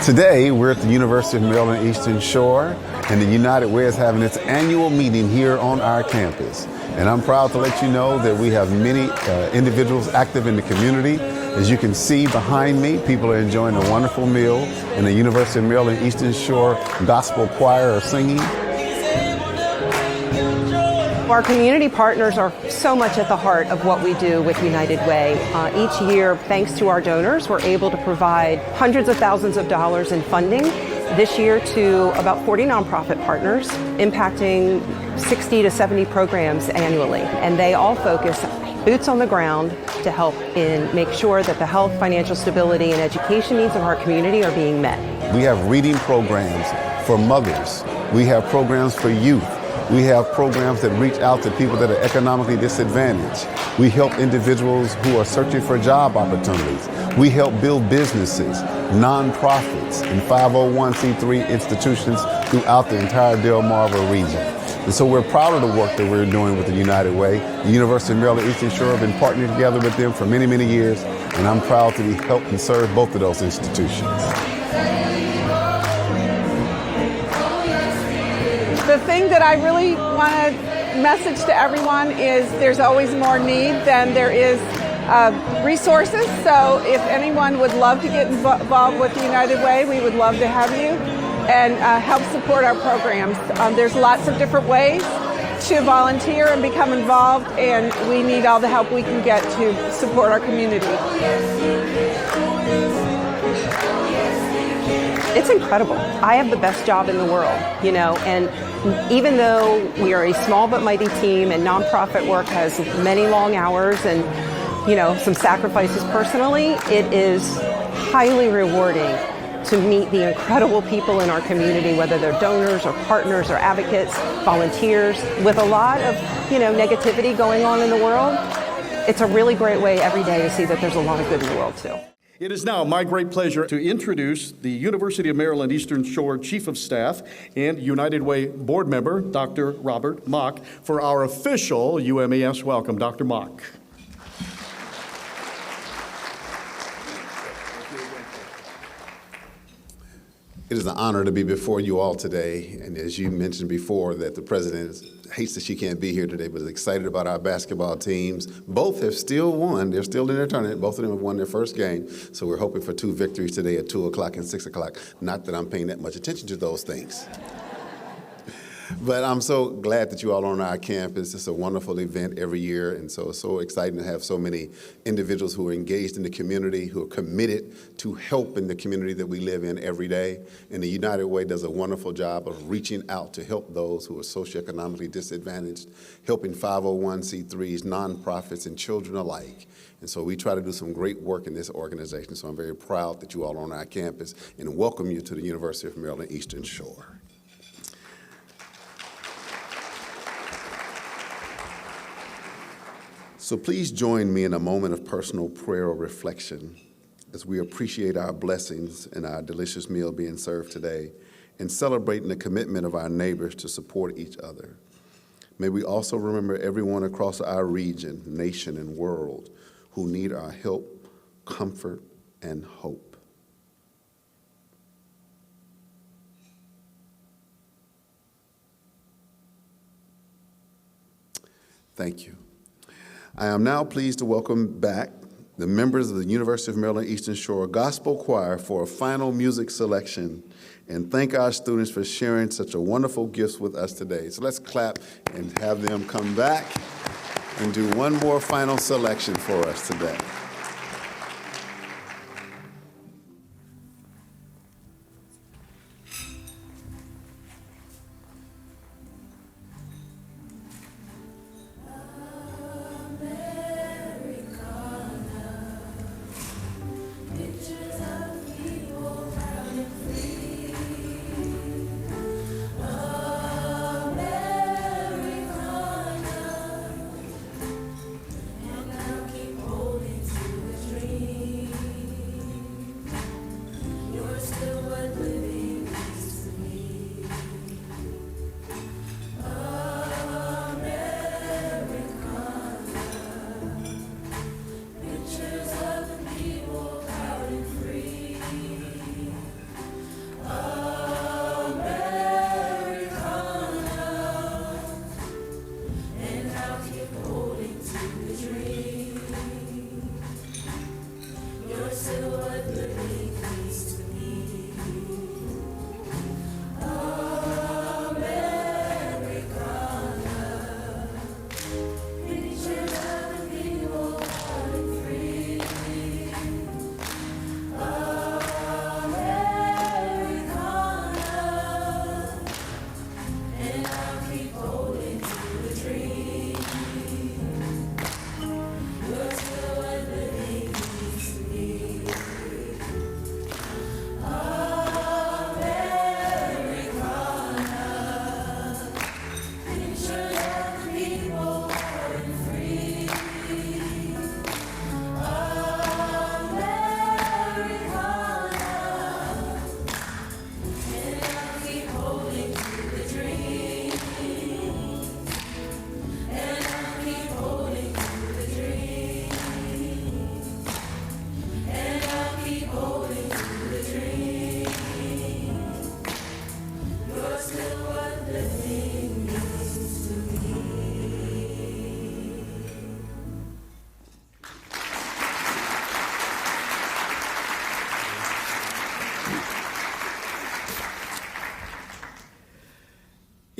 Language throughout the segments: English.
Today, we're at the University of Maryland Eastern Shore, and the UWLES is having its annual meeting here on our campus. And I'm proud to let you know that we have many individuals active in the community. As you can see behind me, people are enjoying a wonderful meal, and the University of Maryland Eastern Shore Gospel Choir are singing. Our community partners are so much at the heart of what we do with United Way. Each year, thanks to our donors, we're able to provide hundreds of thousands of dollars in funding this year to about 40 nonprofit partners, impacting 60 to 70 programs annually. And they all focus boots on the ground to help in make sure that the health, financial stability, and education needs of our community are being met. We have reading programs for mothers. We have programs for youth. We have programs that reach out to people that are economically disadvantaged. We help individuals who are searching for job opportunities. We help build businesses, nonprofits, and 501c3 institutions throughout the entire Delmarva region. And so we're proud of the work that we're doing with the United Way. The University of Maryland Eastern Shore have been partnering together with them for many, many years, and I'm proud to be helping serve both of those institutions. The thing that I really want to message to everyone is there's always more need than there is resources. So if anyone would love to get involved with the United Way, we would love to have you and help support our programs. There's lots of different ways to volunteer and become involved, and we need all the help we can get to support our community. It's incredible. I have the best job in the world, you know, and even though we are a small but mighty team and nonprofit work has many long hours and, you know, some sacrifices personally, it is highly rewarding to meet the incredible people in our community, whether they're donors or partners or advocates, volunteers. With a lot of, you know, negativity going on in the world, it's a really great way every day to see that there's a lot of good in the world too. It is now my great pleasure to introduce the University of Maryland Eastern Shore Chief of Staff and United Way Board Member, Dr. Robert Mock, for our official UMES welcome. Dr. Mock. It is an honor to be before you all today, and as you mentioned before, that the President hates that she can't be here today, but is excited about our basketball teams. Both have still won. They're still in their tournament. Both of them have won their first game, so we're hoping for 2 victories today at 2 o'clock and 6 o'clock. Not that I'm paying that much attention to those things. But I'm so glad that you all are on our campus. It's a wonderful event every year, and so it's so exciting to have so many individuals who are engaged in the community, who are committed to helping the community that we live in every day. And the United Way does a wonderful job of reaching out to help those who are socioeconomically disadvantaged, helping 501c3s, nonprofits, and children alike. And so we try to do some great work in this organization, so I'm very proud that you all are on our campus and welcome you to the University of Maryland Eastern Shore. So please join me in a moment of personal prayer or reflection as we appreciate our blessings and our delicious meal being served today and celebrating the commitment of our neighbors to support each other. May we also remember everyone across our region, nation, and world who need our help, comfort, and hope. Thank you. I am now pleased to welcome back the members of the University of Maryland Eastern Shore Gospel Choir for a final music selection and thank our students for sharing such a wonderful gifts with us today. So let's clap and have them come back and do one more final selection for us today. Holding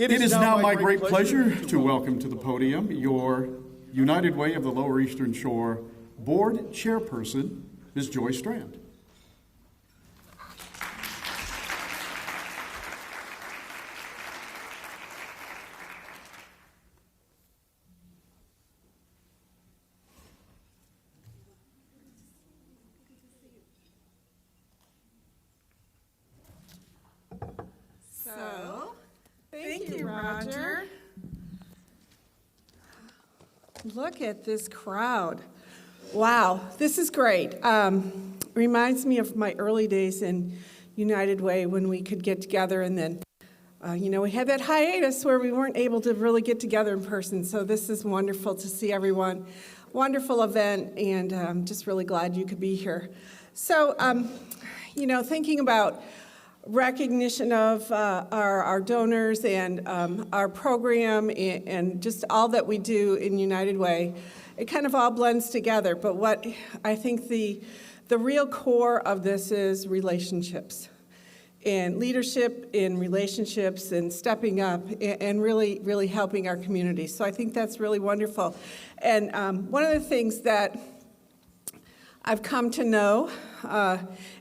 It is now my great pleasure to welcome to the podium your United Way of the Lower Eastern Shore Board Chairperson, Ms. Joy Strand. So, thank you, Roger. Look at this crowd. Wow, this is great. Reminds me of my early days in United Way when we could get together and then, we had that hiatus where we weren't able to really get together in person. So this is wonderful to see everyone. Wonderful event, and I'm just really glad you could be here. So, thinking about recognition of our donors and our program and just all that we do in United Way, it kind of all blends together. But what I think the real core of this is relationships and leadership in relationships and stepping up and really, really helping our community. So I think that's really wonderful. And one of the things that I've come to know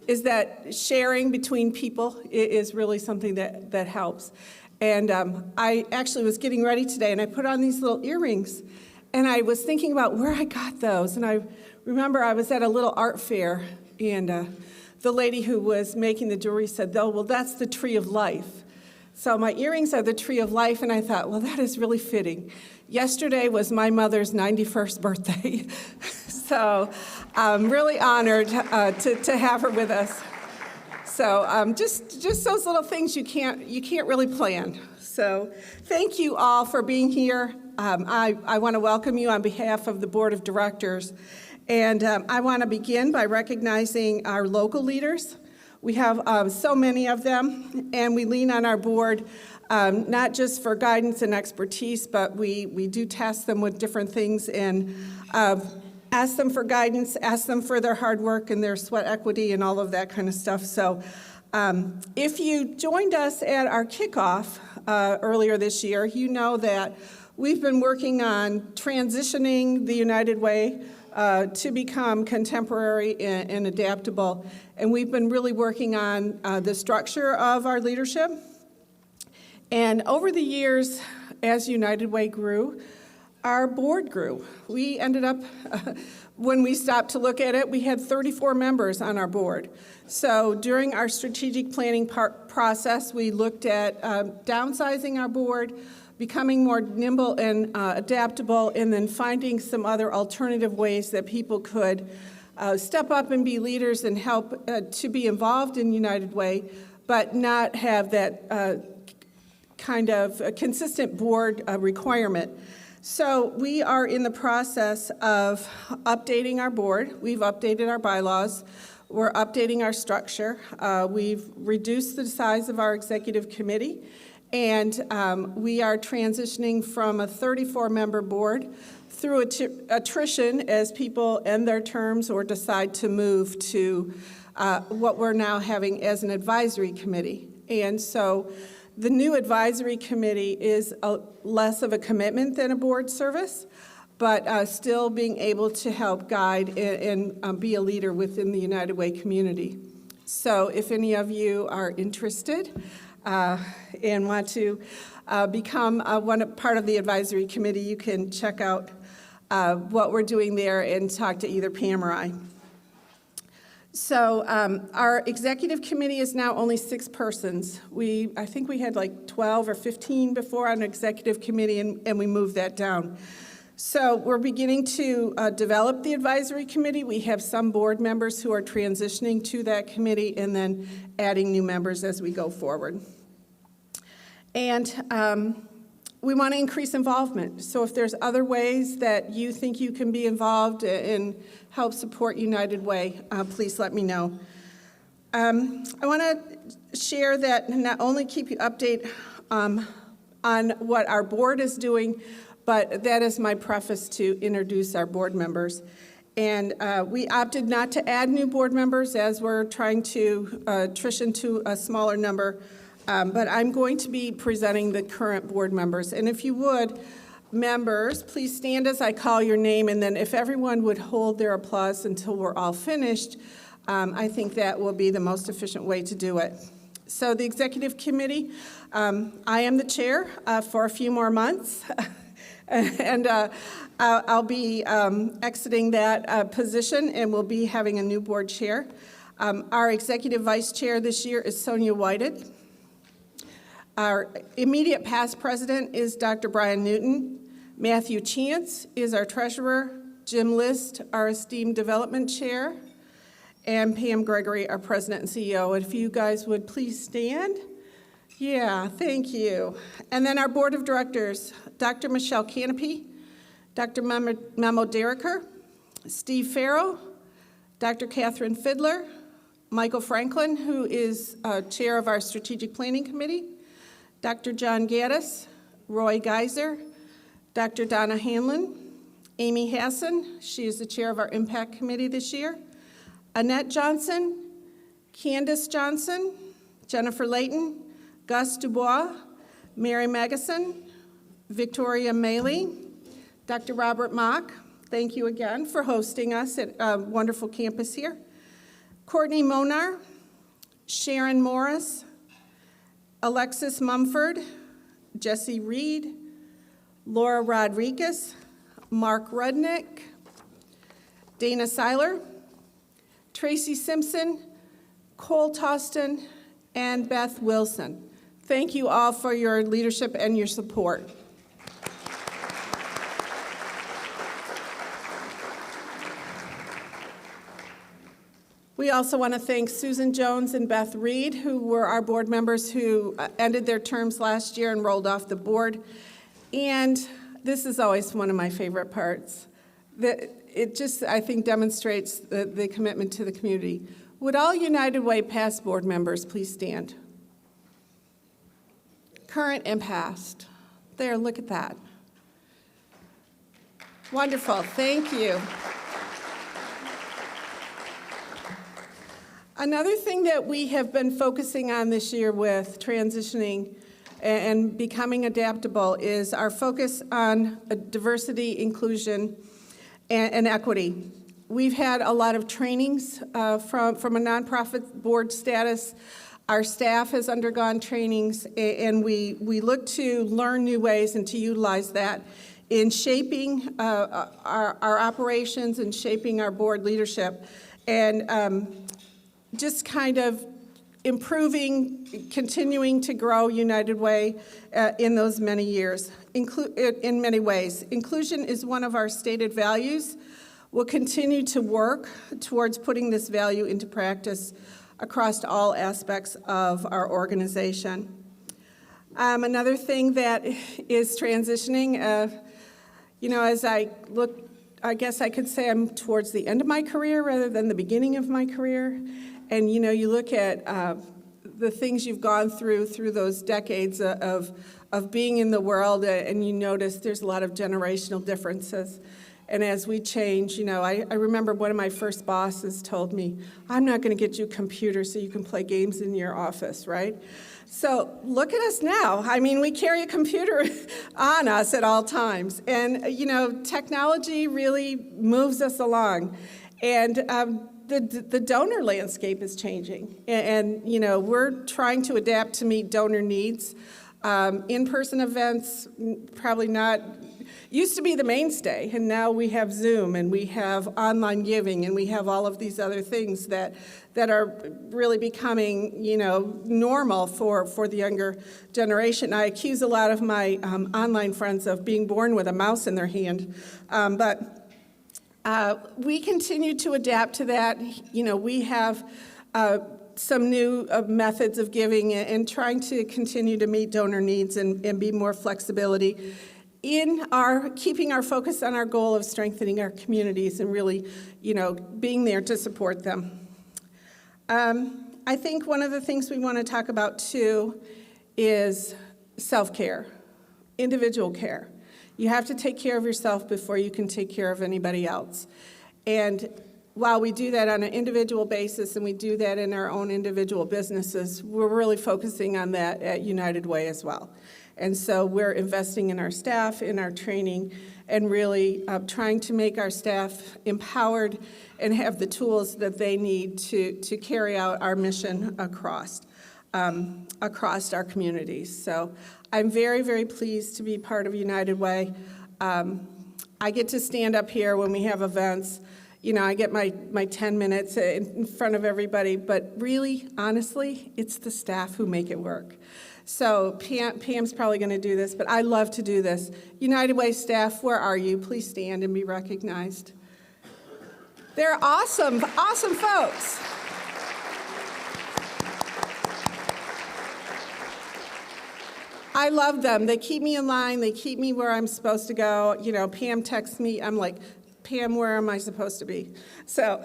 is that sharing between people is really something that helps. And I actually was getting ready today, and I put on these little earrings, and I was thinking about where I got those. And I remember I was at a little art fair, and the lady who was making the jewelry said, "Oh, well, that's the tree of life." So my earrings are the tree of life, and I thought, well, that is really fitting. Yesterday was my mother's 91st birthday, so I'm really honored to have her with us. So just those little things you can't really plan. So thank you all for being here. I want to welcome you on behalf of the Board of Directors, and I want to begin by recognizing our local leaders. We have so many of them, and we lean on our board not just for guidance and expertise, but we do task them with different things and ask them for guidance, ask them for their hard work and their sweat equity and all of that kind of stuff. So if you joined us at our kickoff earlier this year, you know that we've been working on transitioning the United Way to become contemporary and adaptable. And we've been really working on the structure of our leadership. And over the years, as United Way grew, our board grew. We ended up, when we stopped to look at it, we had 34 members on our board. So during our strategic planning process, we looked at downsizing our board, becoming more nimble and adaptable, and then finding some other alternative ways that people could step up and be leaders and help to be involved in United Way, but not have that kind of a consistent board requirement. So we are in the process of updating our board. We've updated our bylaws. We're updating our structure. We've reduced the size of our executive committee. And we are transitioning from a 34-member board through attrition as people end their terms or decide to move to what we're now having as an advisory committee. And so the new advisory committee is less of a commitment than a board service, but still being able to help guide and be a leader within the United Way community. So if any of you are interested, and want to become part of the advisory committee, you can check out what we're doing there and talk to either Pam or I. So our executive committee is now only 6 persons. I think we had like 12 or 15 before on an executive committee, and we moved that down. So we're beginning to develop the advisory committee. We have some board members who are transitioning to that committee and then adding new members as we go forward. And we want to increase involvement. So if there's other ways that you think you can be involved and help support United Way, please let me know. I want to share that, not only keep you updated on what our board is doing, but that is my preface to introduce our board members. And we opted not to add new board members as we're trying to attrition to a smaller number. But I'm going to be presenting the current board members. And if you would, members, please stand as I call your name, and then if everyone would hold their applause until we're all finished, I think that will be the most efficient way to do it. So the Executive Committee, I am the chair for a few more months, and I'll be exiting that position, and we'll be having a new board chair. Our Executive Vice Chair this year is Sonia Whited. Our immediate past president is Dr. Brian Newton. Matthew Chance is our treasurer. Jim List, our esteemed development chair. And Pam Gregory, our president and CEO. If you guys would please stand. Yeah, thank you. And then our board of directors, Dr. Michelle Canopy, Dr. Memo Derricker, Steve Farrell, Dr. Catherine Fiddler, Michael Franklin, who is chair of our strategic planning committee, Dr. John Gaddis, Roy Geiser, Dr. Donna Hanlon, Amy Hassan, she is the chair of our impact committee this year, Annette Johnson, Candace Johnson, Jennifer Layton, Gus Dubois, Mary Magason, Victoria Maley, Dr. Robert Mock, thank you again for hosting us at a wonderful campus here, Courtney Monar, Sharon Morris, Alexis Mumford, Jesse Reed, Laura Rodriguez, Mark Rudnick, Dana Seiler, Tracy Simpson, Cole Toston, and Beth Wilson. Thank you all for your leadership and your support. We also want to thank Susan Jones and Beth Reed, who were our board members who ended their terms last year and rolled off the board. And this is always one of my favorite parts. It just, I think, demonstrates the commitment to the community. Would all United Way past board members please stand? Current and past. There, look at that. Wonderful, thank you. Another thing that we have been focusing on this year with transitioning and becoming adaptable is our focus on diversity, inclusion, and equity. We've had a lot of trainings from a nonprofit board status. Our staff has undergone trainings, and we look to learn new ways and to utilize that in shaping our operations and shaping our board leadership. And just kind of improving, continuing to grow United Way in those many years, in many ways. Inclusion is one of our stated values. We'll continue to work towards putting this value into practice across all aspects of our organization. Another thing that is transitioning, as I look, I guess I could say I'm towards the end of my career rather than the beginning of my career. And you look at the things you've gone through those decades of being in the world, and you notice there's a lot of generational differences. And as we change, I remember one of my first bosses told me, I'm not going to get you a computer so you can play games in your office, right? So look at us now. I mean, we carry a computer on us at all times. And, technology really moves us along. And the donor landscape is changing. And we're trying to adapt to meet donor needs. In-person events, probably not, used to be the mainstay, and now we have Zoom, and we have online giving, and we have all of these other things that are really becoming, normal for the younger generation. I accuse a lot of my online friends of being born with a mouse in their hand, but we continue to adapt to that. We have some new methods of giving and trying to continue to meet donor needs and be more flexibility in keeping our focus on our goal of strengthening our communities and really, being there to support them. I think one of the things we want to talk about too is self-care, individual care. You have to take care of yourself before you can take care of anybody else. And while we do that on an individual basis and we do that in our own individual businesses, we're really focusing on that at United Way as well. And so we're investing in our staff, in our training, and really trying to make our staff empowered and have the tools that they need to carry out our mission across our communities. So I'm very, very pleased to be part of United Way. I get to stand up here when we have events. You know, I get my 10 minutes in front of everybody, but really, honestly, it's the staff who make it work. So Pam's probably going to do this, but I love to do this. United Way staff, where are you? Please stand and be recognized. They're awesome, awesome folks. I love them. They keep me in line. They keep me where I'm supposed to go. You know, Pam texts me. I'm like, Pam, where am I supposed to be? So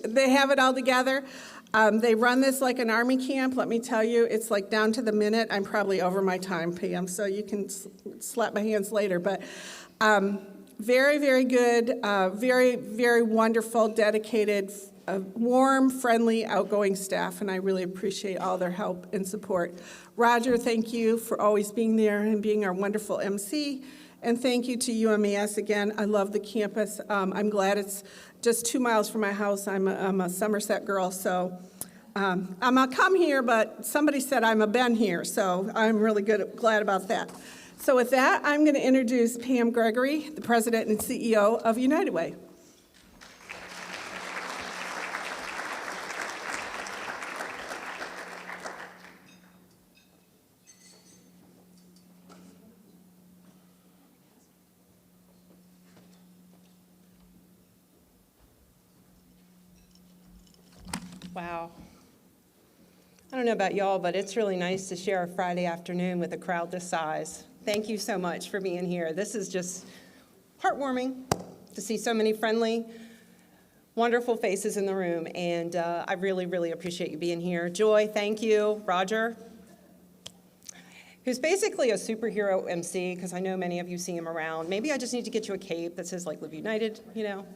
they have it all together. They run this like an Army camp. Let me tell you, it's like down to the minute. I'm probably over my time, Pam, so you can slap my hands later. But very, very good, very, very wonderful, dedicated, warm, friendly, outgoing staff, and I really appreciate all their help and support. Roger, thank you for always being there and being our wonderful Emcee. And thank you to UMES again. I love the campus. I'm glad it's just 2 miles from my house. I'm a Somerset girl, so I'm a come here, but somebody said I'm a been here, so I'm really glad about that. So with that, I'm going to introduce Pam Gregory, the President and CEO of United Way. Wow. I don't know about y'all, but it's really nice to share a Friday afternoon with a crowd this size. Thank you so much for being here. This is just heartwarming to see so many friendly, wonderful faces in the room, and I really, really appreciate you being here. Joy, thank you. Roger, who's basically a superhero MC, because I know many of you see him around. Maybe I just need to get you a cape that says, like, Live United, you know,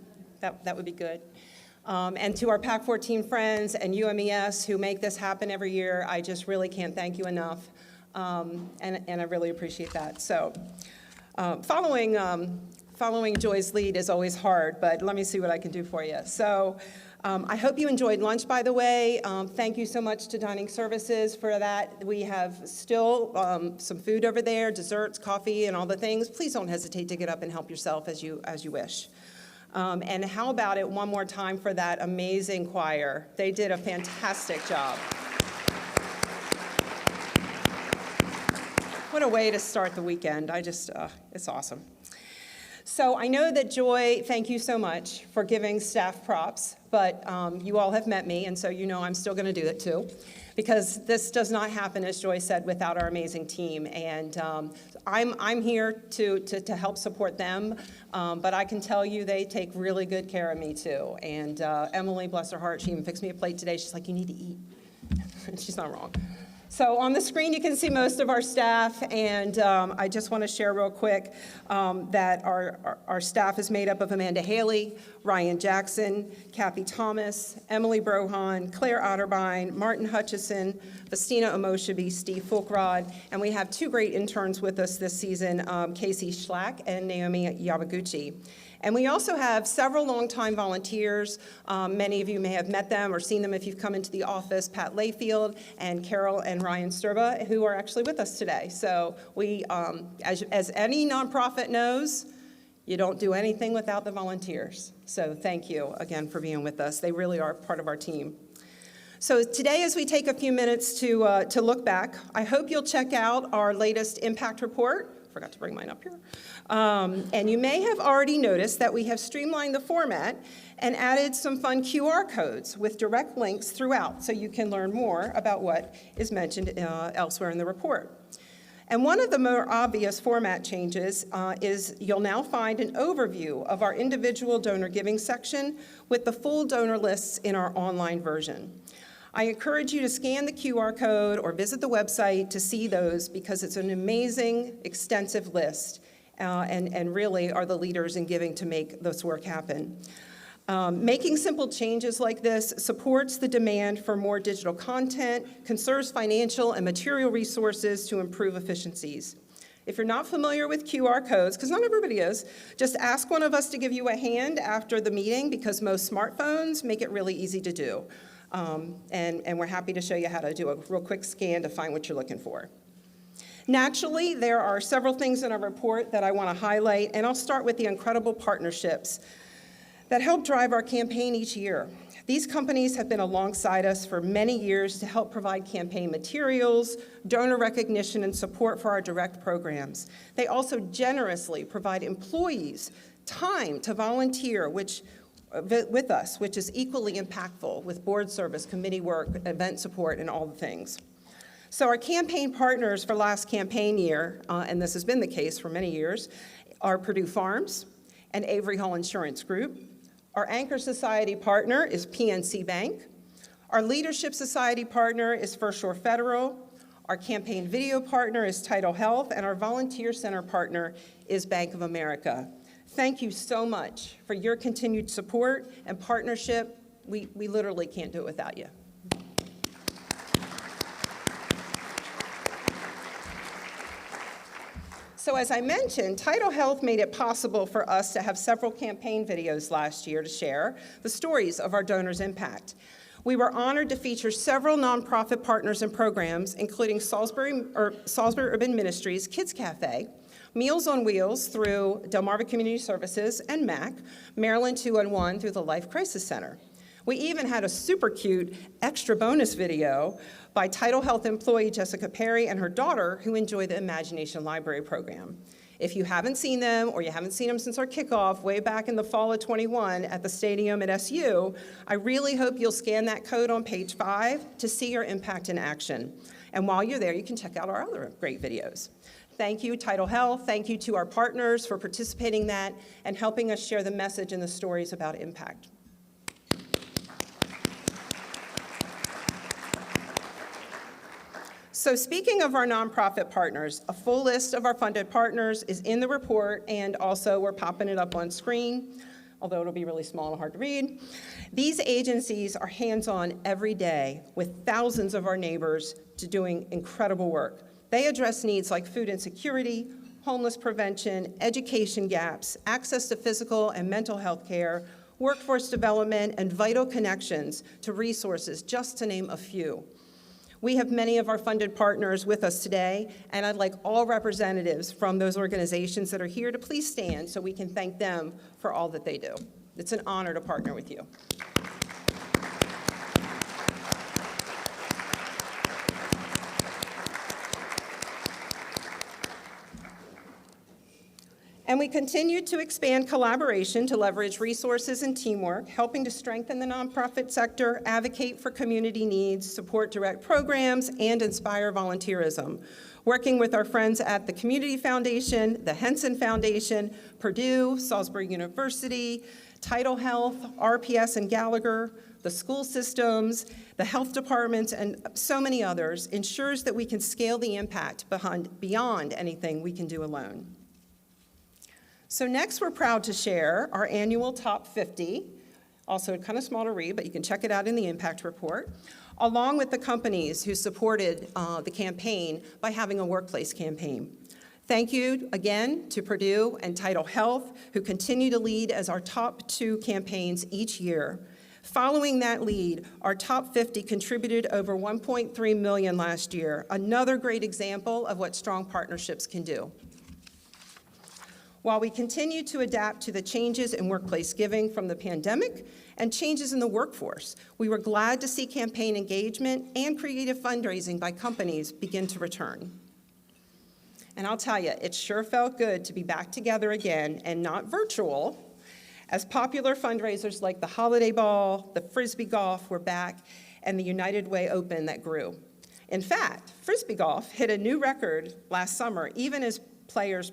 that would be good. And to our PAC-14 friends and UMES who make this happen every year, I just really can't thank you enough, and I really appreciate that. So following Joy's lead is always hard, but let me see what I can do for you. So I hope you enjoyed lunch, by the way. Thank you so much to Dining Services for that. We have still some food over there, desserts, coffee, and all the things. Please don't hesitate to get up and help yourself as you wish. And how about it one more time for that amazing choir? They did a fantastic job. What a way to start the weekend. It's awesome. So I know that Joy, thank you so much for giving staff props, but you all have met me, and so you know I'm still going to do it too, because this does not happen, as Joy said, without our amazing team. And I'm here to help support them, but I can tell you they take really good care of me too. And Emily, bless her heart, she even fixed me a plate today. She's like, you need to eat. She's not wrong. So on the screen, you can see most of our staff, and I just want to share real quick that our staff is made up of Amanda Haley, Ryan Jackson, Kathy Thomas, Emily Brohan, Claire Otterbein, Martin Hutchison, Festina Omoshabi, Steve Fulkrod, and we have 2 great interns with us this season, Casey Schlack and Naomi Yamaguchi. And we also have several longtime volunteers. Many of you may have met them or seen them if you've come into the office, Pat Layfield and Carol and Ryan Sturba, who are actually with us today. So we, as any nonprofit knows, you don't do anything without the volunteers. So thank you again for being with us. They really are part of our team. So today, as we take a few minutes to look back, I hope you'll check out our latest impact report. Forgot to bring mine up here. And you may have already noticed that we have streamlined the format and added some fun QR codes with direct links throughout, so you can learn more about what is mentioned elsewhere in the report. And one of the more obvious format changes is you'll now find an overview of our individual donor giving section with the full donor lists in our online version. I encourage you to scan the QR code or visit the website to see those, because it's an amazing, extensive list and really are the leaders in giving to make this work happen. Making simple changes like this supports the demand for more digital content, conserves financial and material resources to improve efficiencies. If you're not familiar with QR codes, because not everybody is, just ask one of us to give you a hand after the meeting, because most smartphones make it really easy to do. And we're happy to show you how to do a real quick scan to find what you're looking for. Naturally, there are several things in our report that I want to highlight, and I'll start with the incredible partnerships that help drive our campaign each year. These companies have been alongside us for many years to help provide campaign materials, donor recognition, and support for our direct programs. They also generously provide employees time to volunteer with us, which is equally impactful with board service, committee work, event support, and all the things. So our campaign partners for last campaign year, and this has been the case for many years, are Purdue Farms and Avery Hall Insurance Group. Our Anchor Society partner is PNC Bank. Our Leadership Society partner is First Shore Federal. Our campaign video partner is Tidal Health, and our Volunteer Center partner is Bank of America. Thank you so much for your continued support and partnership. We literally can't do it without you. So as I mentioned, Tidal Health made it possible for us to have several campaign videos last year to share the stories of our donors' impact. We were honored to feature several nonprofit partners and programs, including Salisbury Urban Ministries Kids Cafe, Meals on Wheels through Delmarva Community Services, and MAC, Maryland 211 through the Life Crisis Center. We even had a super cute extra bonus video by Tidal Health employee Jessica Perry and her daughter, who enjoy the Imagination Library program. If you haven't seen them, or you haven't seen them since our kickoff way back in the fall of '21 at the stadium at SU, I really hope you'll scan that code on page 5 to see your impact in action. And while you're there, you can check out our other great videos. Thank you, Tidal Health. Thank you to our partners for participating in that and helping us share the message and the stories about impact. So speaking of our nonprofit partners, a full list of our funded partners is in the report, and also we're popping it up on screen, although it'll be really small and hard to read. These agencies are hands-on every day with thousands of our neighbors doing incredible work. They address needs like food insecurity, homeless prevention, education gaps, access to physical and mental health care, workforce development, and vital connections to resources, just to name a few. We have many of our funded partners with us today, and I'd like all representatives from those organizations that are here to please stand so we can thank them for all that they do. It's an honor to partner with you. And we continue to expand collaboration to leverage resources and teamwork, helping to strengthen the nonprofit sector, advocate for community needs, support direct programs, and inspire volunteerism. Working with our friends at the Community Foundation, the Henson Foundation, Purdue, Salisbury University, Tidal Health, RPS and Gallagher, the school systems, the health departments, and so many others ensures that we can scale the impact beyond anything we can do alone. So next, we're proud to share our annual top 50, also kind of small to read, but you can check it out in the impact report, along with the companies who supported the campaign by having a workplace campaign. Thank you again to Purdue and Tidal Health, who continue to lead as our top 2 campaigns each year. Following that lead, our top 50 contributed over $1.3 million last year, another great example of what strong partnerships can do. While we continue to adapt to the changes in workplace giving from the pandemic and changes in the workforce, we were glad to see campaign engagement and creative fundraising by companies begin to return. And I'll tell you, it sure felt good to be back together again and not virtual, as popular fundraisers like the Holiday Ball, the Frisbee Golf were back, and the United Way Open that grew. In fact, Frisbee Golf hit a new record last summer, even as players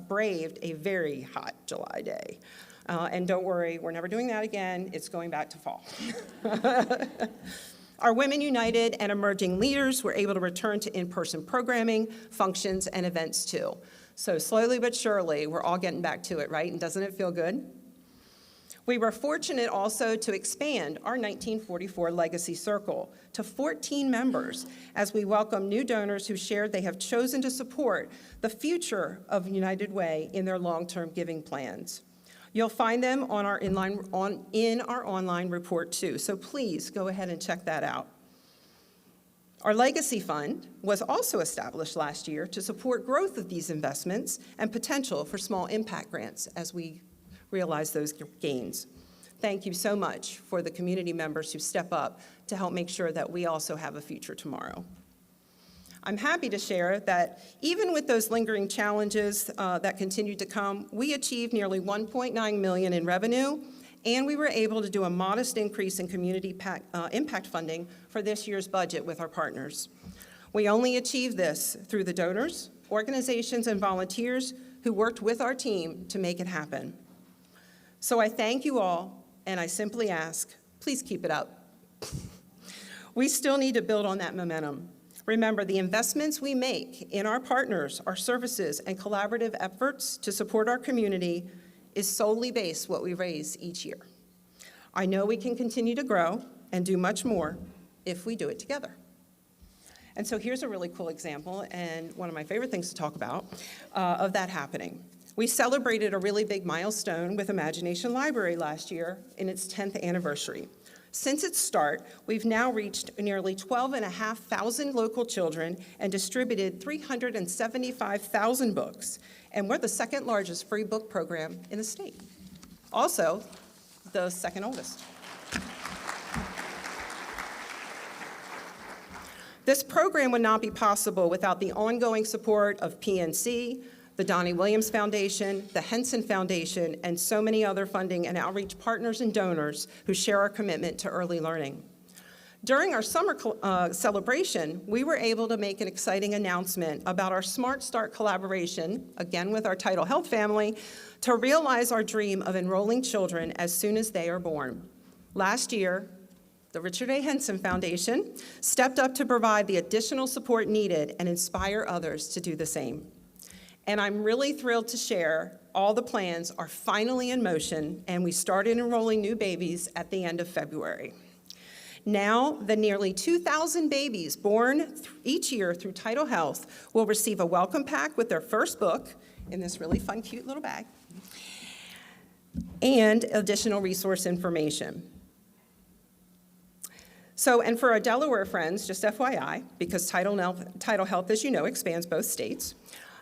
braved a very hot July day. And don't worry, we're never doing that again. It's going back to fall. Our Women United and emerging leaders were able to return to in-person programming, functions, and events too. So slowly but surely, we're all getting back to it, right? And doesn't it feel good? We were fortunate also to expand our 1944 Legacy Circle to 14 members as we welcome new donors who shared they have chosen to support the future of United Way in their long-term giving plans. You'll find them on our in our online report too, so please go ahead and check that out. Our Legacy Fund was also established last year to support growth of these investments and potential for small impact grants as we realize those gains. Thank you so much for the community members who step up to help make sure that we also have a future tomorrow. I'm happy to share that even with those lingering challenges that continue to come, we achieved nearly $1.9 million in revenue, and we were able to do a modest increase in community impact funding for this year's budget with our partners. We only achieved this through the donors, organizations, and volunteers who worked with our team to make it happen. So I thank you all, and I simply ask, please keep it up. We still need to build on that momentum. Remember, the investments we make in our partners, our services, and collaborative efforts to support our community is solely based what we raise each year. I know we can continue to grow and do much more if we do it together. And so here's a really cool example, and one of my favorite things to talk about, of that happening. We celebrated a really big milestone with Imagination Library last year in its 10th anniversary. Since its start, we've now reached nearly 12,500 local children and distributed 375,000 books, and we're the second largest free book program in the state. Also, the second oldest. This program would not be possible without the ongoing support of PNC, the Donnie Williams Foundation, the Henson Foundation, and so many other funding and outreach partners and donors who share our commitment to early learning. During our summer celebration, we were able to make an exciting announcement about our Smart Start collaboration, again with our Title Health family, to realize our dream of enrolling children as soon as they are born. Last year, the Richard A. Henson Foundation stepped up to provide the additional support needed and inspire others to do the same. And I'm really thrilled to share all the plans are finally in motion, and we started enrolling new babies at the end of February. Now, the nearly 2,000 babies born each year through Title Health will receive a welcome pack with their first book in this really fun, cute little bag, and additional resource information. So, and for our Delaware friends, just FYI, because Title Health, as you know, expands both states,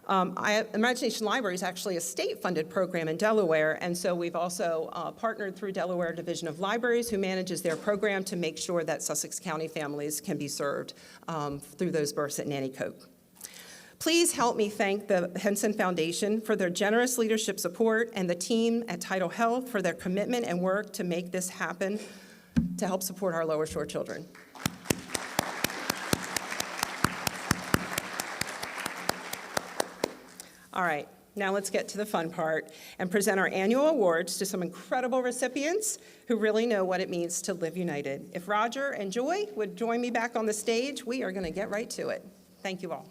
Imagination Library is actually a state-funded program in Delaware, and so we've also partnered through Delaware Division of Libraries, who manages their program to make sure that Sussex County families can be served through those births at Nanticoke. Please help me thank the Henson Foundation for their generous leadership support and the team at Title Health for their commitment and work to make this happen to help support our Lower Shore children. All right, now let's get to the fun part and present our annual awards to some incredible recipients who really know what it means to live united. If Roger and Joy would join me back on the stage, we are going to get right to it. Thank you all.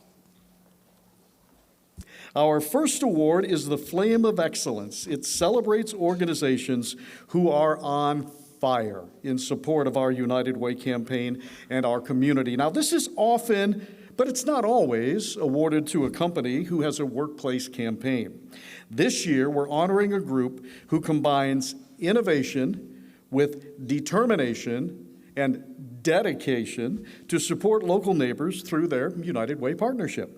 Our first award is the Flame of Excellence. It celebrates organizations who are on fire in support of our United Way campaign and our community. Now, this is often, but it's not always, awarded to a company who has a workplace campaign. This year, we're honoring a group who combines innovation with determination and dedication to support local neighbors through their United Way partnership.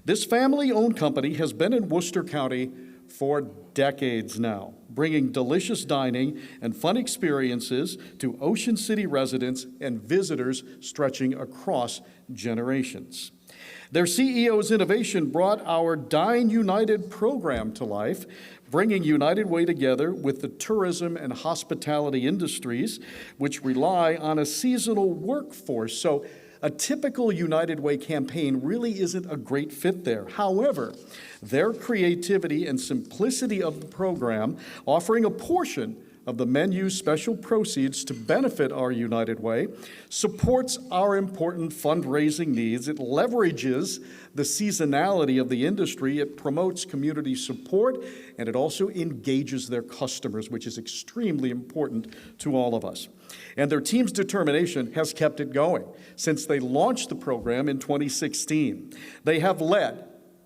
This family-owned company has been in Worcester County for decades now, bringing delicious dining and fun experiences to Ocean City residents and visitors stretching across generations. Their CEO's innovation brought our Dine United program to life, bringing United Way together with the tourism and hospitality industries, which rely on a seasonal workforce. So a typical United Way campaign really isn't a great fit there. However, their creativity and simplicity of the program, offering a portion of the menu's special proceeds to benefit our United Way, supports our important fundraising needs. It leverages the seasonality of the industry. It promotes community support, and it also engages their customers, which is extremely important to all of us. And their team's determination has kept it going since they launched the program in 2016. They have led,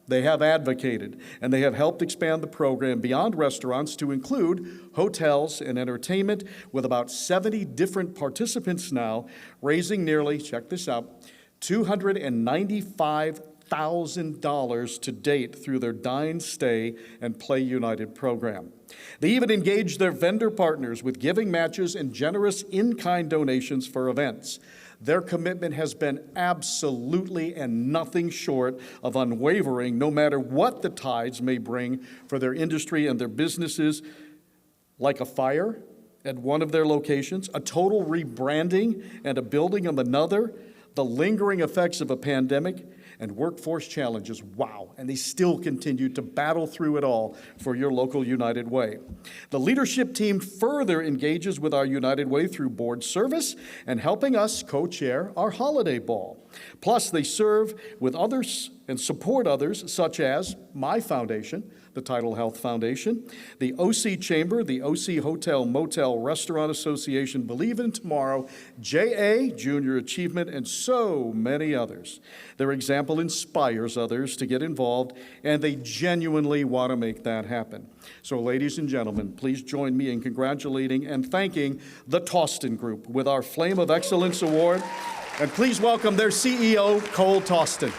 they have advocated, and they have helped expand the program beyond restaurants to include hotels and entertainment, with about 70 different participants now, raising nearly, check this out, $295,000 to date through their Dine, Stay, and Play United program. They even engage their vendor partners with giving matches and generous in-kind donations for events. Their commitment has been absolutely and nothing short of unwavering, no matter what the tides may bring for their industry and their businesses, like a fire at one of their locations, a total rebranding and a building of another, the lingering effects of a pandemic, and workforce challenges. Wow, and they still continue to battle through it all for your local United Way. The leadership team further engages with our United Way through board service and helping us co-chair our holiday ball. Plus, they serve with others and support others, such as my foundation, the Tidal Health Foundation, the OC Chamber, the OC Hotel Motel Restaurant Association, Believe in Tomorrow, JA, Junior Achievement, and so many others. Their example inspires others to get involved, and they genuinely want to make that happen. So, ladies and gentlemen, please join me in congratulating and thanking the Tostin Group with our Flame of Excellence Award, and please welcome their CEO, Cole Tostin.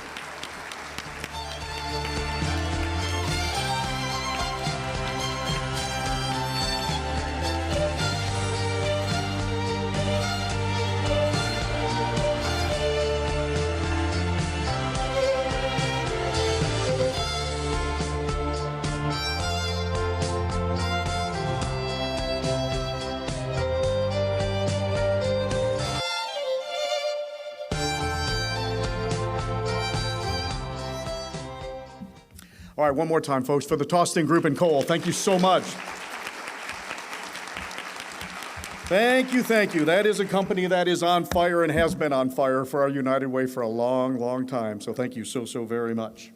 All right, one more time, folks, for the Tostin Group and Cole. Thank you so much. Thank you, thank you. That is a company that is on fire and has been on fire for our United Way for a long, long time. So thank you so very much.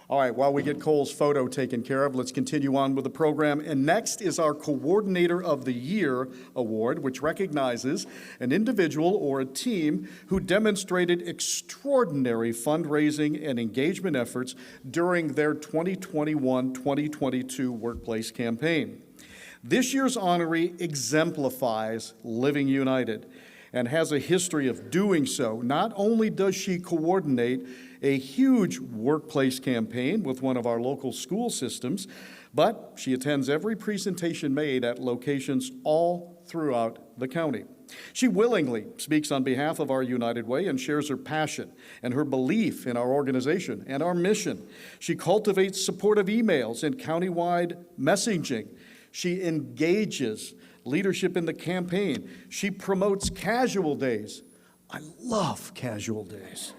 All right, while we get Cole's photo taken care of, let's continue on with the program. And next is our Coordinator of the Year Award, which recognizes an individual or a team who demonstrated extraordinary fundraising and engagement efforts during their 2021-2022 workplace campaign. This year's honoree exemplifies Living United and has a history of doing so. Not only does she coordinate a huge workplace campaign with one of our local school systems, but she attends every presentation made at locations all throughout the county. She willingly speaks on behalf of our United Way and shares her passion and her belief in our organization and our mission. She cultivates supportive emails and countywide messaging. She engages leadership in the campaign. She promotes casual days. I love casual days.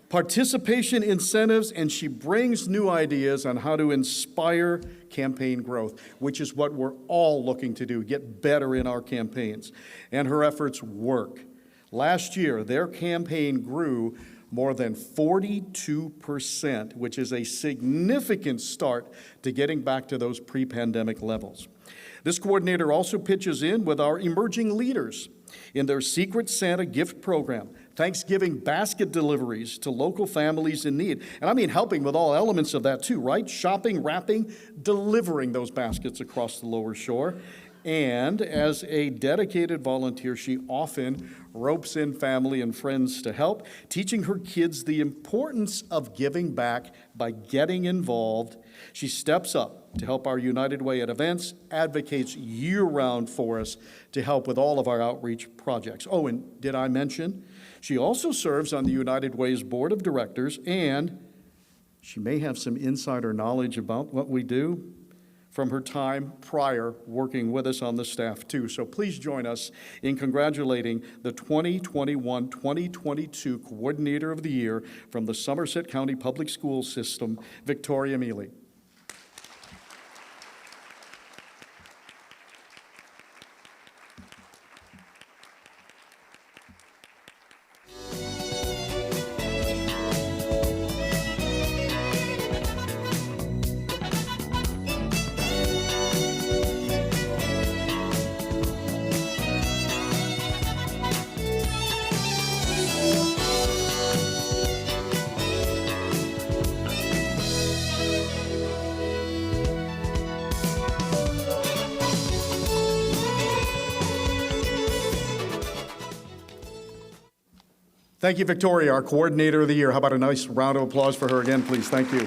Participation incentives, and she brings new ideas on how to inspire campaign growth, which is what we're all looking to do, get better in our campaigns. And her efforts work. Last year, their campaign grew more than 42%, which is a significant start to getting back to those pre-pandemic levels. This coordinator also pitches in with our emerging leaders in their Secret Santa gift program, Thanksgiving basket deliveries to local families in need. And I mean helping with all elements of that too, right? Shopping, wrapping, delivering those baskets across the Lower Shore. And as a dedicated volunteer, she often ropes in family and friends to help, teaching her kids the importance of giving back by getting involved. She steps up to help our United Way at events, advocates year-round for us to help with all of our outreach projects. Oh, and did I mention, she also serves on the United Way's board of directors, and she may have some insider knowledge about what we do from her time prior working with us on the staff too. So please join us in congratulating the 2021-2022 Coordinator of the Year from the Somerset County Public School System, Victoria Mealy. Thank you, Victoria, our Coordinator of the Year. How about a nice round of applause for her again, please? Thank you.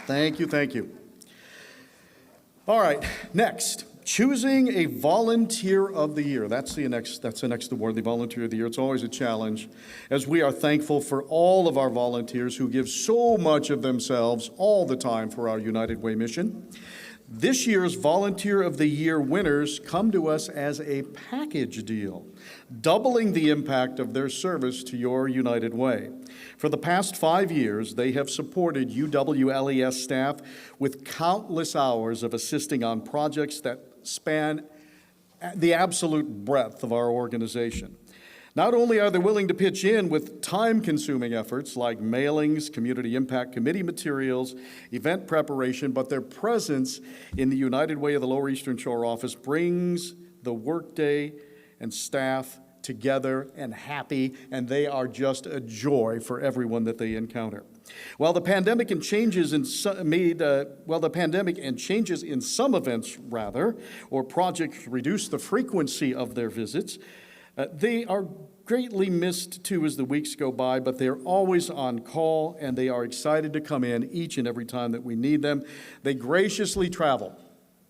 Thank you, thank you. All right, next, choosing a Volunteer of the Year. That's the next award, the Volunteer of the Year. It's always a challenge, as we are thankful for all of our volunteers who give so much of themselves all the time for our United Way mission. This year's Volunteer of the Year winners come to us as a package deal, doubling the impact of their service to your United Way. For the past 5 years, they have supported UWLES staff with countless hours of assisting on projects that span the absolute breadth of our organization. Not only are they willing to pitch in with time-consuming efforts like mailings, community impact committee materials, event preparation, but their presence in the United Way of the Lower Eastern Shore office brings the workday and staff together and happy, and they are just a joy for everyone that they encounter. While the pandemic and changes in some events or projects reduce the frequency of their visits, they are greatly missed too as the weeks go by, but they're always on call and they are excited to come in each and every time that we need them. They graciously travel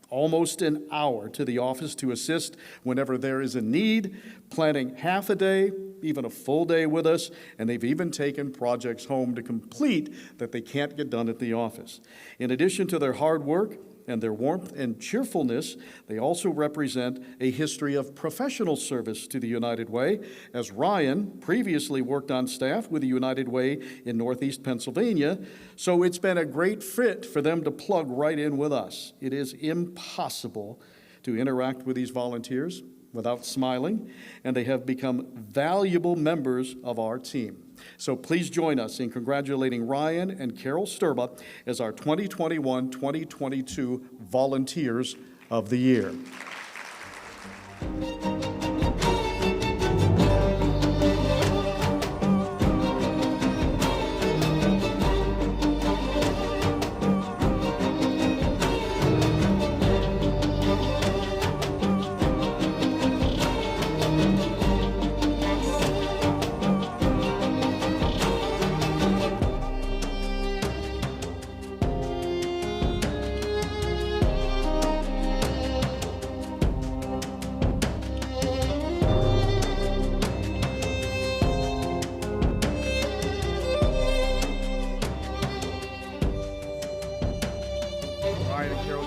almost an hour to the office to assist whenever there is a need, planning half a day, even a full day with us, and they've even taken projects home to complete that they can't get done at the office. In addition to their hard work and their warmth and cheerfulness, they also represent a history of professional service to the United Way, as Ryan previously worked on staff with the United Way in Northeast Pennsylvania, so it's been a great fit for them to plug right in with us. It is impossible to interact with these volunteers without smiling, and they have become valuable members of our team. So please join us in congratulating Ryan and Carol Sturba as our 2021-2022 Volunteers of the Year.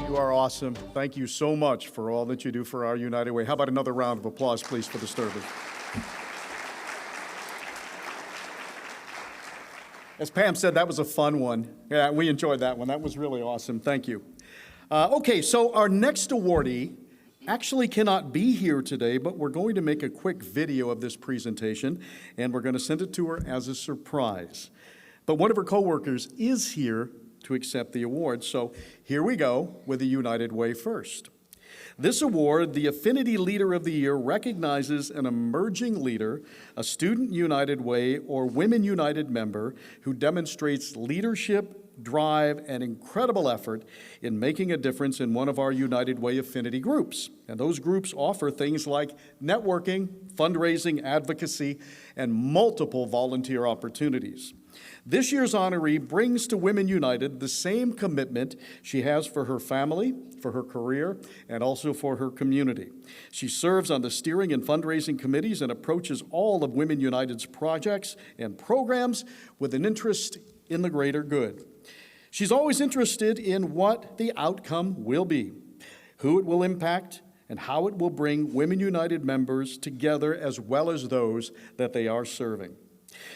You are awesome. Thank you so much for all that you do for our United Way. How about another round of applause, please, for the Sturbers? As Pam said, that was a fun one. Yeah, we enjoyed that one. That was really awesome. Thank you. Okay, so our next awardee actually cannot be here today, but we're going to make a quick video of this presentation, and we're going to send it to her as a surprise. But one of her coworkers is here to accept the award. So here we go with the United Way first. This award, the Affinity Leader of the Year, recognizes an emerging leader, a student United Way or Women United member who demonstrates leadership, drive, and incredible effort in making a difference in one of our United Way affinity groups. And those groups offer things like networking, fundraising, advocacy, and multiple volunteer opportunities. This year's honoree brings to Women United the same commitment she has for her family, for her career, and also for her community. She serves on the steering and fundraising committees and approaches all of Women United's projects and programs with an interest in the greater good. She's always interested in what the outcome will be, who it will impact, and how it will bring Women United members together as well as those that they are serving.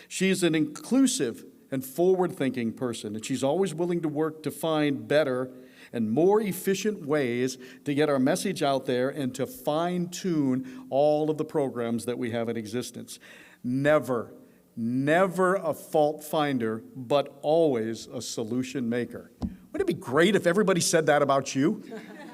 She's an inclusive and forward-thinking person, and she's always willing to work to find better and more efficient ways to get our message out there and to fine-tune all of the programs that we have in existence. Never a fault finder, but always a solution maker. Wouldn't it be great if everybody said that about you?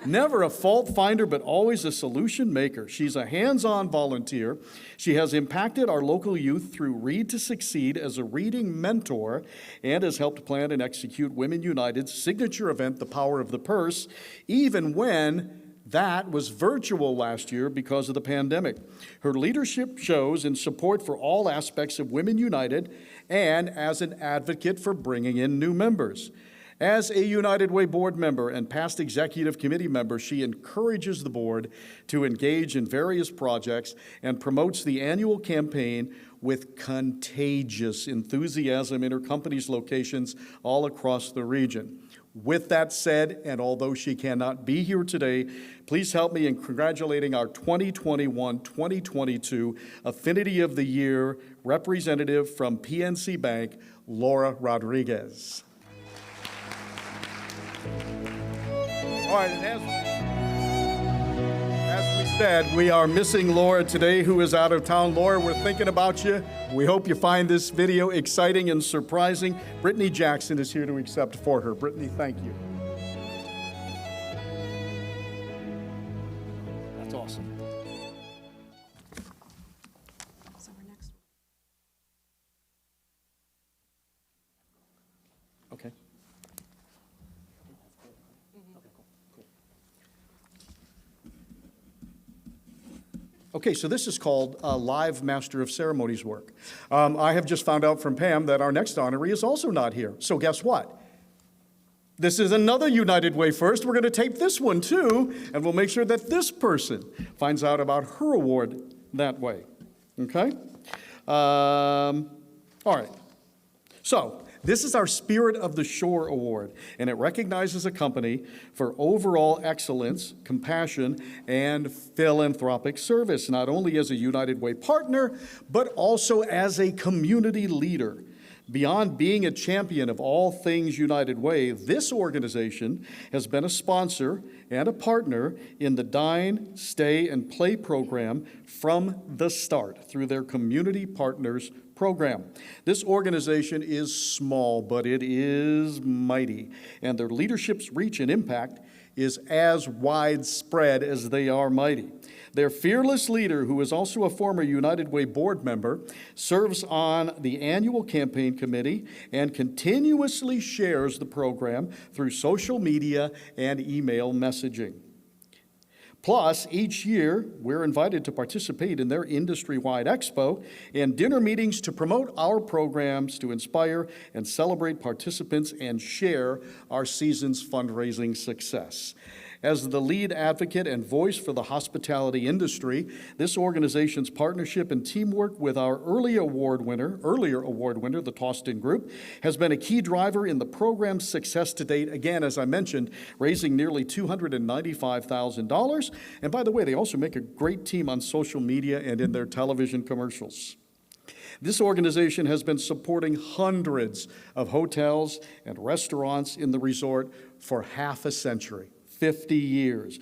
Never a fault finder, but always a solution maker. She's a hands-on volunteer. She has impacted our local youth through Read to Succeed as a reading mentor and has helped plan and execute Women United's signature event, The Power of the Purse, even when That was virtual last year because of the pandemic. Her leadership shows in support for all aspects of Women United and as an advocate for bringing in new members. As a United Way board member and past executive committee member, she encourages the board to engage in various projects and promotes the annual campaign with contagious enthusiasm in her company's locations all across the region. With that said, and although she cannot be here today, please help me in congratulating our 2021-2022 Affinity of the Year representative from PNC Bank, Laura Rodriguez. All right, and as we said, we are missing Laura today, who is out of town. Laura, we're thinking about you. We hope you find this video exciting and surprising. Brittany Jackson is here to accept for her. Brittany, thank you. That's awesome. Okay. Okay, so this is called live Master of Ceremonies work. I have just found out from Pam that our next honoree is also not here. So guess what? This is another United Way first. We're going to tape this one too, and we'll make sure that this person finds out about her award that way. Okay? All right. So, this is our Spirit of the Shore Award, and it recognizes a company for overall excellence, compassion, and philanthropic service, not only as a United Way partner, but also as a community leader. Beyond being a champion of all things United Way, this organization has been a sponsor and a partner in the Dine, Stay, and Play program from the start through their Community Partners program. This organization is small, but it is mighty, and their leadership's reach and impact is as widespread as they are mighty. Their fearless leader, who is also a former United Way board member, serves on the annual campaign committee and continuously shares the program through social media and email messaging. Plus, each year, we're invited to participate in their industry-wide expo and dinner meetings to promote our programs, to inspire and celebrate participants and share our season's fundraising success. As the lead advocate and voice for the hospitality industry, this organization's partnership and teamwork with our earlier award winner, the Tostin Group, has been a key driver in the program's success to date. Again, as I mentioned, raising nearly $295,000. And by the way, they also make a great team on social media and in their television commercials. This organization has been supporting hundreds of hotels and restaurants in the resort for half a century. 50 years,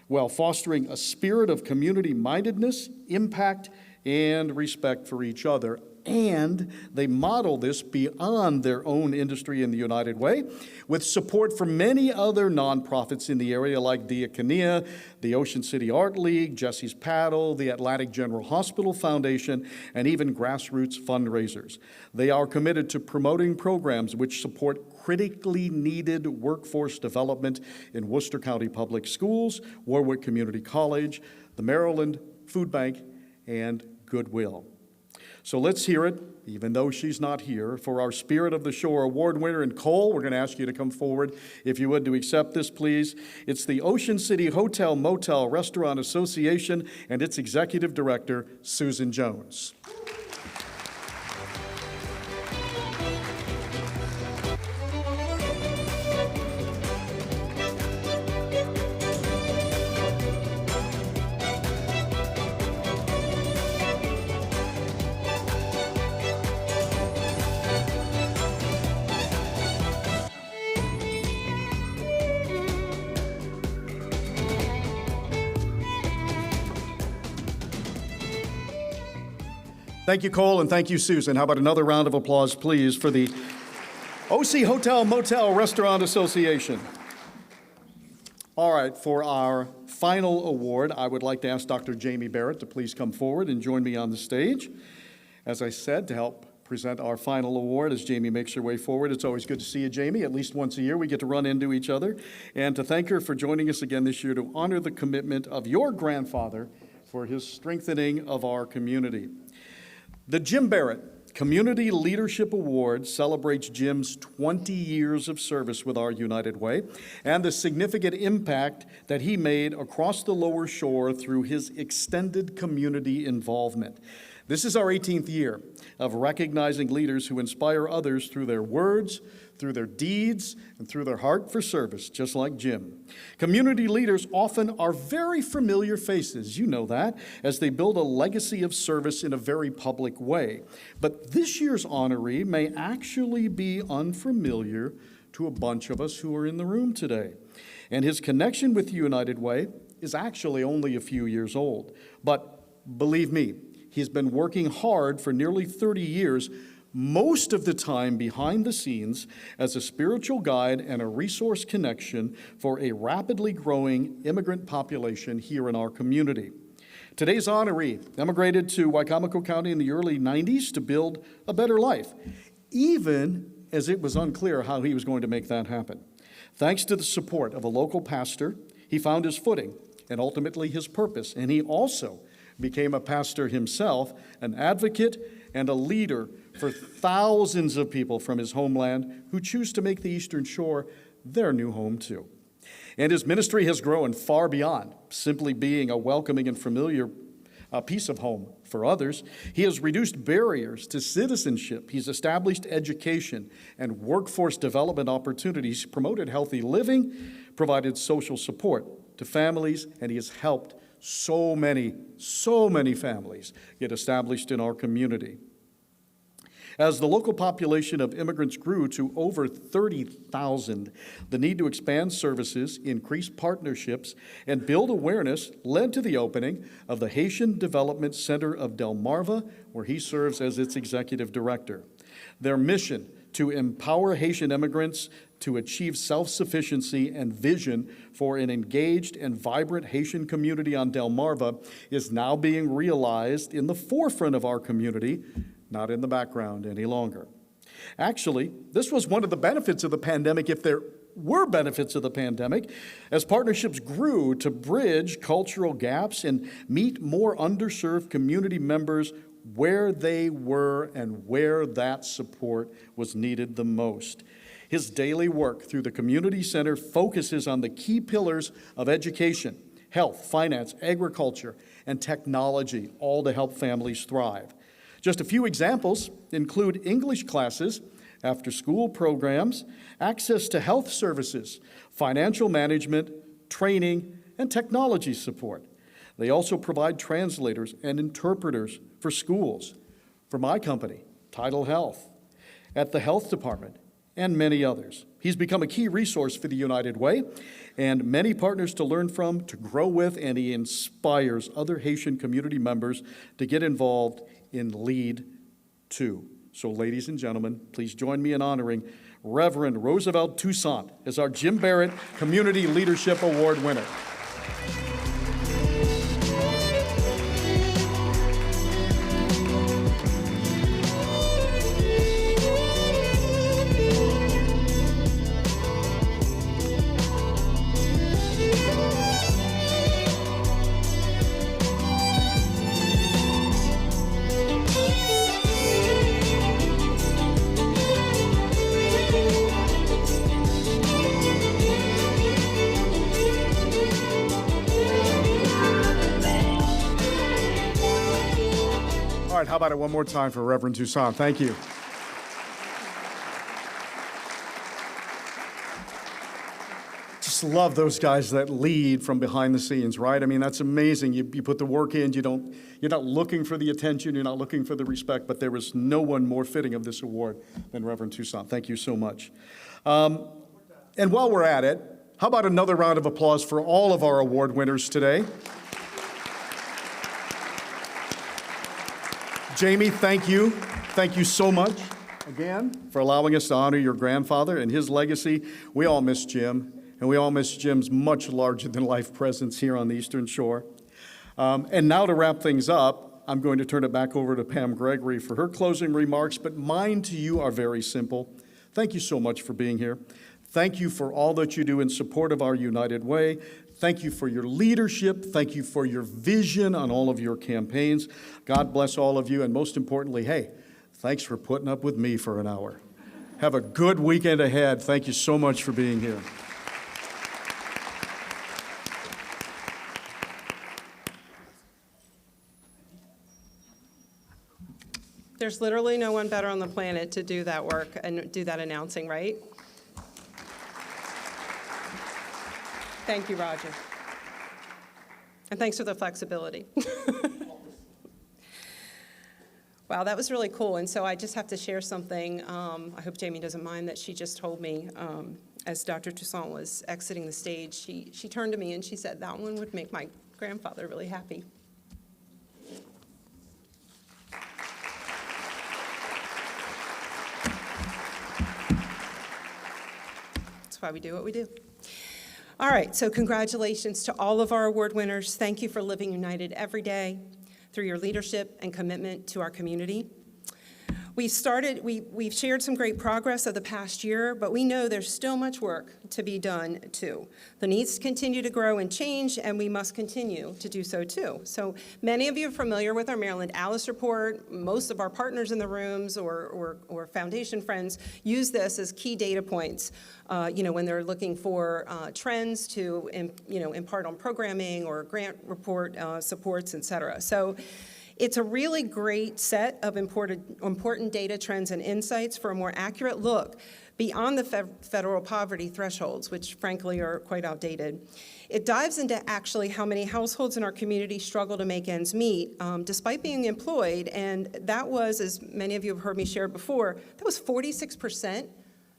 while fostering a spirit of community mindedness, impact, and respect for each other. And they model this beyond their own industry in the United Way, with support from many other nonprofits in the area like Diakonia, the Ocean City Art League, Jesse's Paddle, the Atlantic General Hospital Foundation, and even grassroots fundraisers. They are committed to promoting programs which support critically needed workforce development in Worcester County Public Schools, Warwick Community College, the Maryland Food Bank, and Goodwill. So let's hear it, even though she's not here, for our Spirit of the Shore Award winner. And Cole, we're going to ask you to come forward, if you would, to accept this, please. It's the Ocean City Hotel Motel Restaurant Association and its Executive Director, Susan Jones. Thank you, Cole, and thank you, Susan. How about another round of applause, please, for the OC Hotel Motel Restaurant Association. All right, for our final award, I would like to ask Dr. Jamie Barrett to please come forward and join me on the stage. As I said, to help present our final award as Jamie makes her way forward. It's always good to see you, Jamie. At least once a year we get to run into each other. And to thank her for joining us again this year to honor the commitment of your grandfather for his strengthening of our community. The Jim Barrett Community Leadership Award celebrates Jim's 20 years of service with our United Way and the significant impact that he made across the Lower Shore through his extended community involvement. This is our 18th year of recognizing leaders who inspire others through their words, through their deeds, and through their heart for service, just like Jim. Community leaders often are very familiar faces, you know that, as they build a legacy of service in a very public way. But this year's honoree may actually be unfamiliar to a bunch of us who are in the room today. And his connection with United Way is actually only a few years old. But believe me, he's been working hard for nearly 30 years, most of the time behind the scenes as a spiritual guide and a resource connection for a rapidly growing immigrant population here in our community. Today's honoree emigrated to Wicomico County in the early 90s to build a better life, even as it was unclear how he was going to make that happen. Thanks to the support of a local pastor, he found his footing and ultimately his purpose, and he also became a pastor himself, an advocate and a leader for thousands of people from his homeland who choose to make the Eastern Shore their new home too. And his ministry has grown far beyond simply being a welcoming and familiar piece of home for others. He has reduced barriers to citizenship. He's established education and workforce development opportunities, promoted healthy living, provided social support to families, and he has helped so many families get established in our community. As the local population of immigrants grew to over 30,000, the need to expand services, increase partnerships, and build awareness led to the opening of the Haitian Development Center of Delmarva, where he serves as its executive director. Their mission to empower Haitian immigrants to achieve self-sufficiency and vision for an engaged and vibrant Haitian community on Delmarva is now being realized in the forefront of our community, not in the background any longer. Actually, this was one of the benefits of the pandemic, if there were benefits of the pandemic, as partnerships grew to bridge cultural gaps and meet more underserved community members where they were and where that support was needed the most. His daily work through the community center focuses on the key pillars of education, health, finance, agriculture, and technology, all to help families thrive. Just a few examples include English classes, after-school programs, access to health services, financial management, training, and technology support. They also provide translators and interpreters for schools, for my company, Tidal Health, at the health department, and many others. He's become a key resource for the United Way and many partners to learn from, to grow with, and he inspires other Haitian community members to get involved in Lead too. So ladies and gentlemen, please join me in honoring Reverend Roosevelt Toussaint as our Jim Barrett Community Leadership Award winner. All right, how about it one more time for Reverend Toussaint? Thank you. Just love those guys that lead from behind the scenes, right? I mean, that's amazing. You put the work in. You're not looking for the attention. You're not looking for the respect. But there was no one more fitting of this award than Reverend Toussaint. Thank you so much. And while we're at it, how about another round of applause for all of our award winners today? Jamie, thank you. Thank you so much again for allowing us to honor your grandfather and his legacy. We all miss Jim, and we all miss Jim's much larger-than-life presence here on the Eastern Shore. And now to wrap things up, I'm going to turn it back over to Pam Gregory for her closing remarks, but mine to you are very simple. Thank you so much for being here. Thank you for all that you do in support of our United Way. Thank you for your leadership. Thank you for your vision on all of your campaigns. God bless all of you, and most importantly, hey, thanks for putting up with me for an hour. Have a good weekend ahead. Thank you so much for being here. There's literally no one better on the planet to do that work and do that announcing, right? Thank you, Roger. And thanks for the flexibility. Wow, that was really cool. And so I just have to share something. I hope Jamie doesn't mind that she just told me as Dr. Toussaint was exiting the stage, she turned to me and she said, that one would make my grandfather really happy. That's why we do what we do. All right, so congratulations to all of our award winners. Thank you for living united every day through your leadership and commitment to our community. We've shared some great progress of the past year, but we know there's still much work to be done too. The needs continue to grow and change, and we must continue to do so too. So many of you are familiar with our Maryland ALICE report. Most of our partners in the rooms or foundation friends use this as key data points, when they're looking for trends to impart on programming or grant report supports, et cetera. So it's a really great set of important data trends and insights for a more accurate look beyond the federal poverty thresholds, which frankly are quite outdated. It dives into actually how many households in our community struggle to make ends meet despite being employed, and that was, as many of you have heard me share before, that was 46%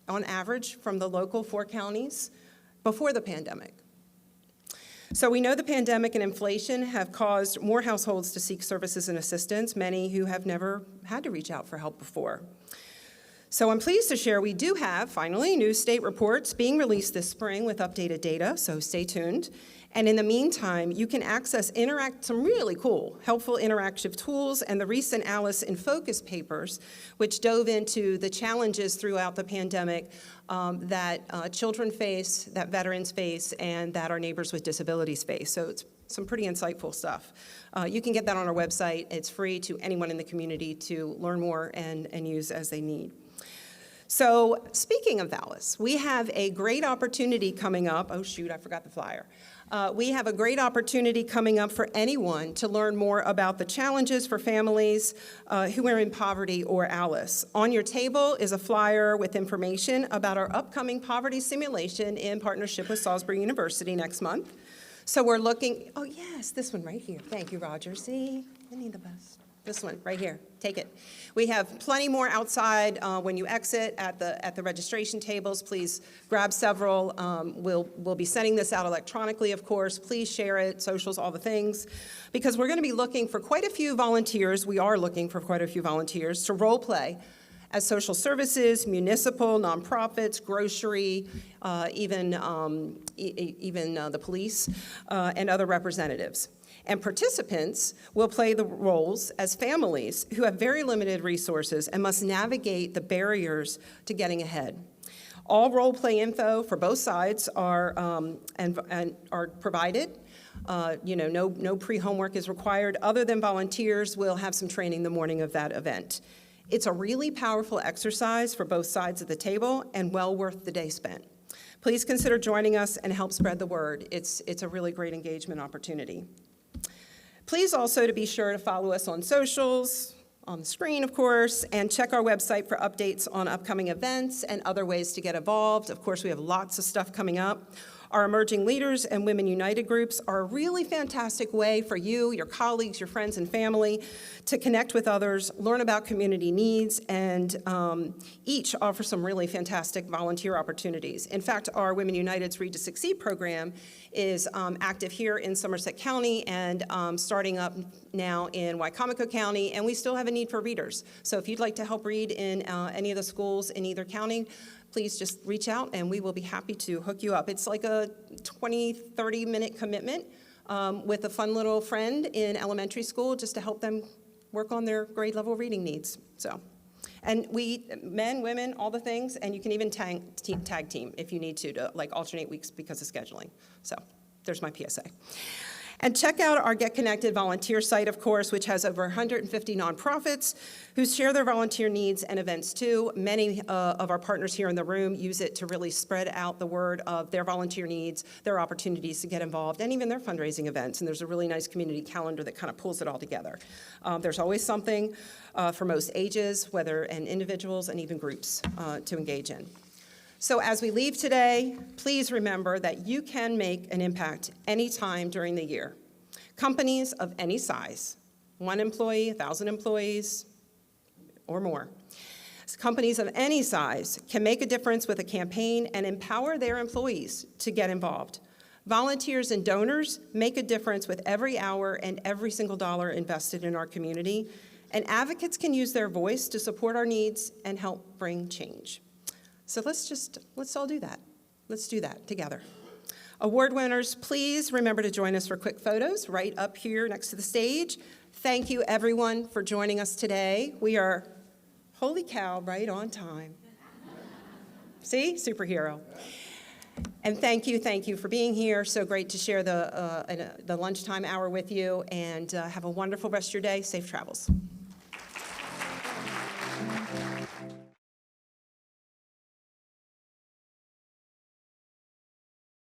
on average from the local 4 counties before the pandemic. So we know the pandemic and inflation have caused more households to seek services and assistance, many who have never had to reach out for help before. So I'm pleased to share we do have, finally, new state reports being released this spring with updated data, so stay tuned. And in the meantime, you can access some really cool, helpful interactive tools and the recent ALICE in Focus papers, which dove into the challenges throughout the pandemic that children face, that veterans face, and that our neighbors with disabilities face. So it's some pretty insightful stuff. You can get that on our website. It's free to anyone in the community to learn more and use as they need. So speaking of ALICE, we have a great opportunity coming up. Oh, shoot, I forgot the flyer. We have a great opportunity coming up for anyone to learn more about the challenges for families who are in poverty or ALICE. On your table is a flyer with information about our upcoming poverty simulation in partnership with Salisbury University next month. So we're looking, oh yes, this one right here. Thank you, Roger. See, I need the best. This one right here, take it. We have plenty more outside when you exit at the registration tables. Please grab several. We'll be sending this out electronically, of course. Please share it, socials, all the things, because we're going to be looking for quite a few volunteers. We are looking for quite a few volunteers to role play as social services, municipal, nonprofits, grocery, even the police and other representatives. And participants will play the roles as families who have very limited resources and must navigate the barriers to getting ahead. All role play info for both sides are provided. No pre-homework is required. Other than volunteers, we'll have some training the morning of that event. It's a really powerful exercise for both sides of the table and well worth the day spent. Please consider joining us and help spread the word. It's a really great engagement opportunity. Please also to be sure to follow us on socials, on the screen, of course, and check our website for updates on upcoming events and other ways to get involved. Of course, we have lots of stuff coming up. Our Emerging Leaders and Women United groups are a really fantastic way for you, your colleagues, your friends and family to connect with others, learn about community needs, and each offer some really fantastic volunteer opportunities. In fact, our Women United's Read to Succeed program is active here in Somerset County and starting up now in Wycomico County, and we still have a need for readers. So if you'd like to help read in any of the schools in either county, please just reach out and we will be happy to hook you up. It's like a 20, 30-minute commitment with a fun little friend in elementary school just to help them work on their grade level reading needs. So, and we, men, women, all the things, and you can even tag team if you need to like alternate weeks because of scheduling. So there's my PSA. And check out our Get Connected volunteer site, of course, which has over 150 nonprofits who share their volunteer needs and events too. Many of our partners here in the room use it to really spread out the word of their volunteer needs, their opportunities to get involved, and even their fundraising events. And there's a really nice community calendar that kind of pulls it all together. There's always something for most ages, and individuals and even groups to engage in. So as we leave today, please remember that you can make an impact anytime during the year. Companies of any size, 1 employee, 1,000 employees, or more. Companies of any size can make a difference with a campaign and empower their employees to get involved. Volunteers and donors make a difference with every hour and every single dollar invested in our community. And advocates can use their voice to support our needs and help bring change. So let's all do that. Let's do that together. Award winners, please remember to join us for quick photos right up here next to the stage. Thank you everyone for joining us today. We are, holy cow, right on time. See, superhero. And thank you for being here. So great to share the lunchtime hour with you, and have a wonderful rest of your day. Safe travels.